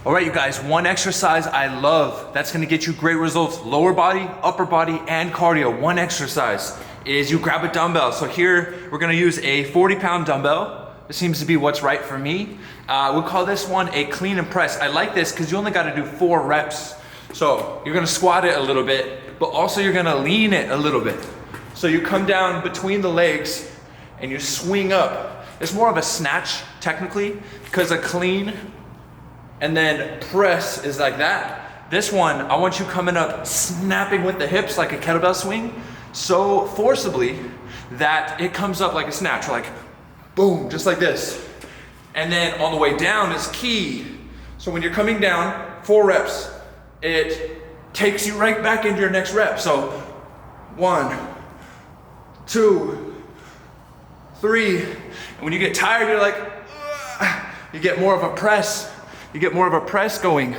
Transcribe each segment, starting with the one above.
All right, you guys, one exercise I love that's gonna get you great results, lower body, upper body, and cardio. One exercise is you grab a dumbbell. So here, we're gonna use a 40-pound dumbbell. This seems to be what's right for me. We'll call this one a clean and press. I like this because you only gotta do 4 reps. So you're gonna squat it a little bit, but also you're gonna lean it a little bit. So you come down between the legs and you swing up. It's more of a snatch technically, because a clean and then press is like that. This one, I want you coming up, snapping with the hips like a kettlebell swing, so forcibly that it comes up like a snatch, like boom, just like this. And then on the way down is key. So when you're coming down, 4 reps, it takes you right back into your next rep. So 1, 2, 3. And when you get tired, you're like, ugh. You get more of a press. You get more of a press going.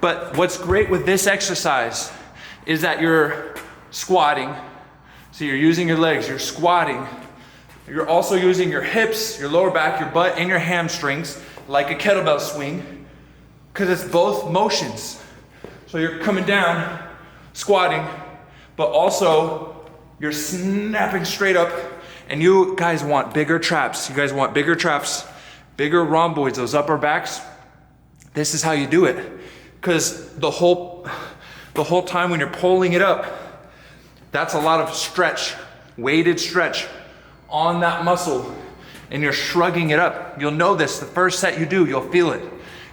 But what's great with this exercise is that you're squatting. So you're using your legs, you're squatting. You're also using your hips, your lower back, your butt, and your hamstrings like a kettlebell swing, because it's both motions. So you're coming down, squatting, but also you're snapping straight up. And you guys want bigger traps. You guys want bigger traps, bigger rhomboids, those upper backs. This is how you do it. Because the whole time when you're pulling it up, that's a lot of stretch, weighted stretch on that muscle, and you're shrugging it up. You'll know this, the first set you do, you'll feel it.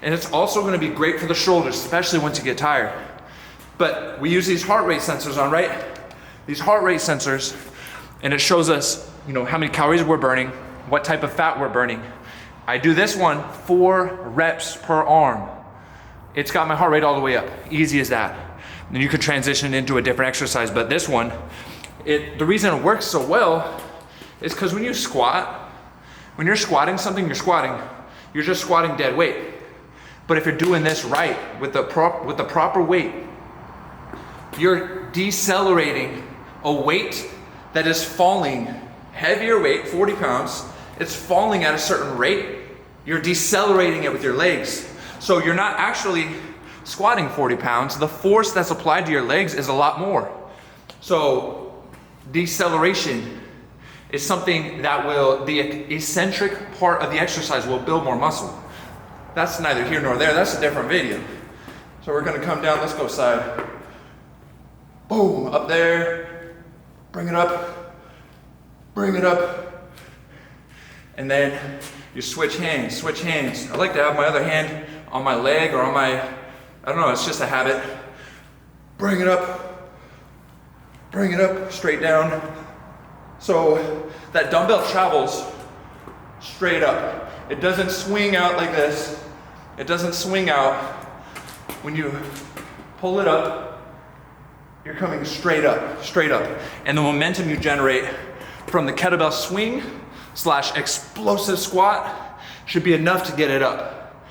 And it's also gonna be great for the shoulders, especially once you get tired. But we use these heart rate sensors on, right? These heart rate sensors, and it shows us, how many calories we're burning, what type of fat we're burning. I do this one 4 reps per arm. It's got my heart rate all the way up, easy as that. Then you can transition into a different exercise, but this one, the reason it works so well is because when you squat, when you're squatting something, you're just squatting dead weight. But if you're doing this right, with the proper weight, you're decelerating a weight that is falling, heavier weight, 40 pounds, it's falling at a certain rate. You're decelerating it with your legs. So you're not actually squatting 40 pounds. The force that's applied to your legs is a lot more. So deceleration is something that the eccentric part of the exercise will build more muscle. That's neither here nor there, that's a different video. So we're gonna come down, let's go side. Boom, up there, bring it up, and then you switch hands. I like to have my other hand on my leg or on my, I don't know, it's just a habit. Bring it up, straight down. So that dumbbell travels straight up. It doesn't swing out like this. It doesn't swing out. When you pull it up, you're coming straight up. And the momentum you generate from the kettlebell swing / explosive squat should be enough to get it up.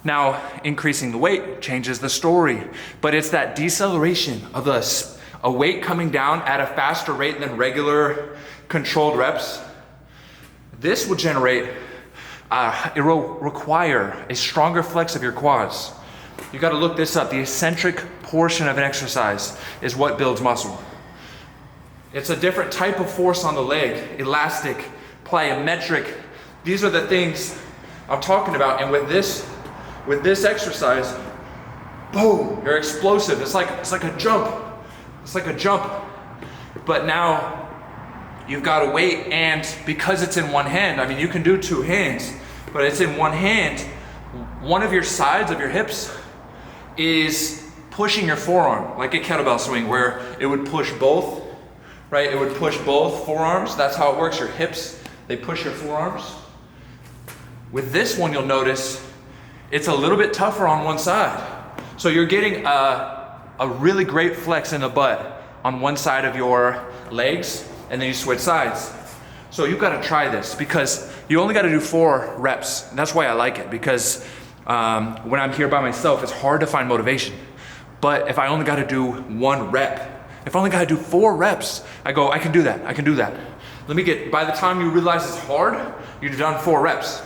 Now, increasing the weight changes the story, but it's that deceleration of a weight coming down at a faster rate than regular controlled reps. This will generate, it will require a stronger flex of your quads. You gotta look this up. The eccentric portion of an exercise is what builds muscle. It's a different type of force on the leg, elastic, plyometric. These are the things I'm talking about. And with this exercise, boom, you're explosive. It's like a jump. But now you've got to wait, and because it's in one hand, I mean, you can do 2 hands, but it's in one hand. One of your sides of your hips is pushing your forearm, like a kettlebell swing, where it would push both, right? It would push both forearms. That's how it works. Your hips, they push your forearms. With this one, you'll notice it's a little bit tougher on one side. So you're getting a really great flex in the butt on one side of your legs, and then you switch sides. So you've got to try this, because you only got to do 4 reps. And that's why I like it, because when I'm here by myself, it's hard to find motivation. But if I only got to do 1 rep, if I only got to do 4 reps, I go, I can do that. By the time you realize it's hard, you've done 4 reps.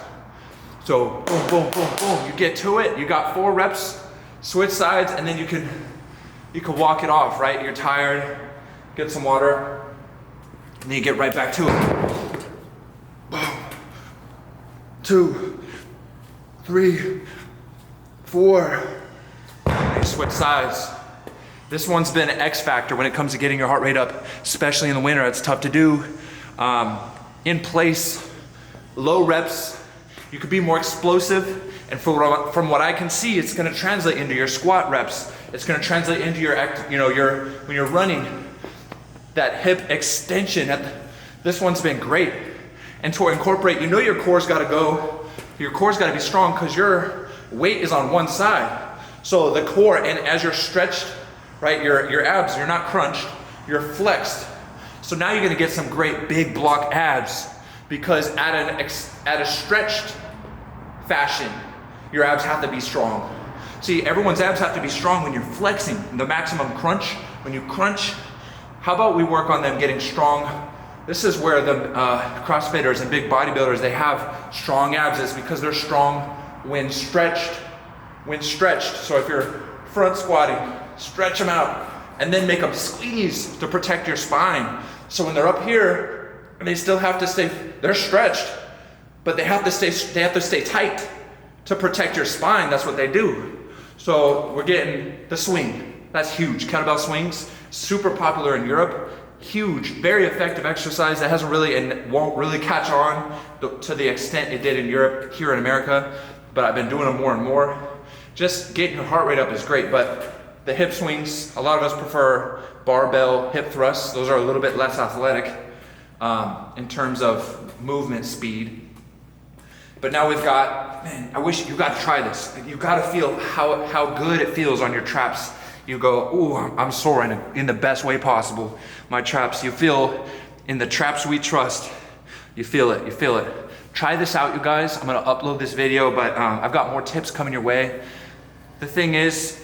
So boom, boom, boom, boom. You get to it, you got 4 reps, switch sides, and then you can walk it off, right? You're tired, get some water, and then you get right back to it. Boom. 2, 3, 4. You switch sides. This one's been an X factor when it comes to getting your heart rate up, especially in the winter. It's tough to do. In place, low reps, you could be more explosive. And from what I can see, it's gonna translate into your squat reps. It's gonna translate into your, when you're running, that hip extension. This one's been great. And to incorporate, your core's gotta go, your core's gotta be strong because your weight is on one side. So the core, and as you're stretched, right, your abs, you're not crunched, you're flexed. So now you're gonna get some great big block abs because at a stretched fashion, your abs have to be strong. See, everyone's abs have to be strong when you're flexing, the maximum crunch. When you crunch, how about we work on them getting strong? This is where the CrossFitters and big bodybuilders, they have strong abs, is because they're strong when stretched. So if you're front squatting, stretch them out and then make them squeeze to protect your spine. So when they're up here, they still have to stay, they're stretched, but they have to stay tight to protect your spine. That's what they do. So we're getting the swing. That's huge. Kettlebell swings, super popular in Europe. Huge, very effective exercise that hasn't really and won't really catch on to the extent it did in Europe, here in America, but I've been doing them more and more. Just getting your heart rate up is great, but the hip swings, a lot of us prefer barbell hip thrusts. Those are a little bit less athletic in terms of movement speed. But now we've got, man, I wish you got to try this. You got to feel how good it feels on your traps. You go, ooh, I'm sore in the best way possible. My traps, you feel in the traps we trust. You feel it, you feel it. Try this out, you guys. I'm gonna upload this video, but I've got more tips coming your way. The thing is,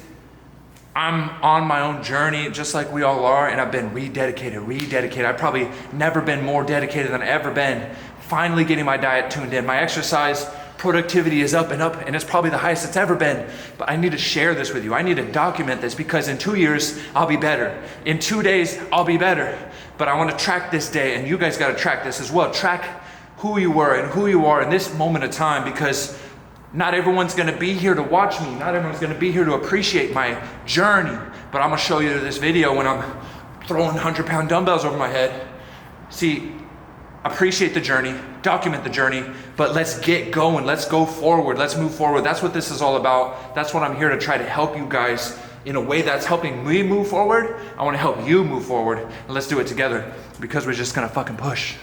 I'm on my own journey, just like we all are, and I've been rededicated. I've probably never been more dedicated than I've ever been. Finally getting my diet tuned in. My exercise productivity is up, and it's probably the highest it's ever been. But I need to share this with you. I need to document this because in 2 years, I'll be better. In 2 days, I'll be better. But I want to track this day, and you guys got to track this as well. Track who you were and who you are in this moment of time, because not everyone's going to be here to watch me. Not everyone's going to be here to appreciate my journey. But I'm going to show you this video when I'm throwing 100-pound dumbbells over my head. See, appreciate the journey, document the journey, but let's get going. Let's go forward. Let's move forward. That's what this is all about. That's what I'm here to try to help you guys in a way that's helping me move forward. I want to help you move forward, and let's do it together because we're just going to fucking push.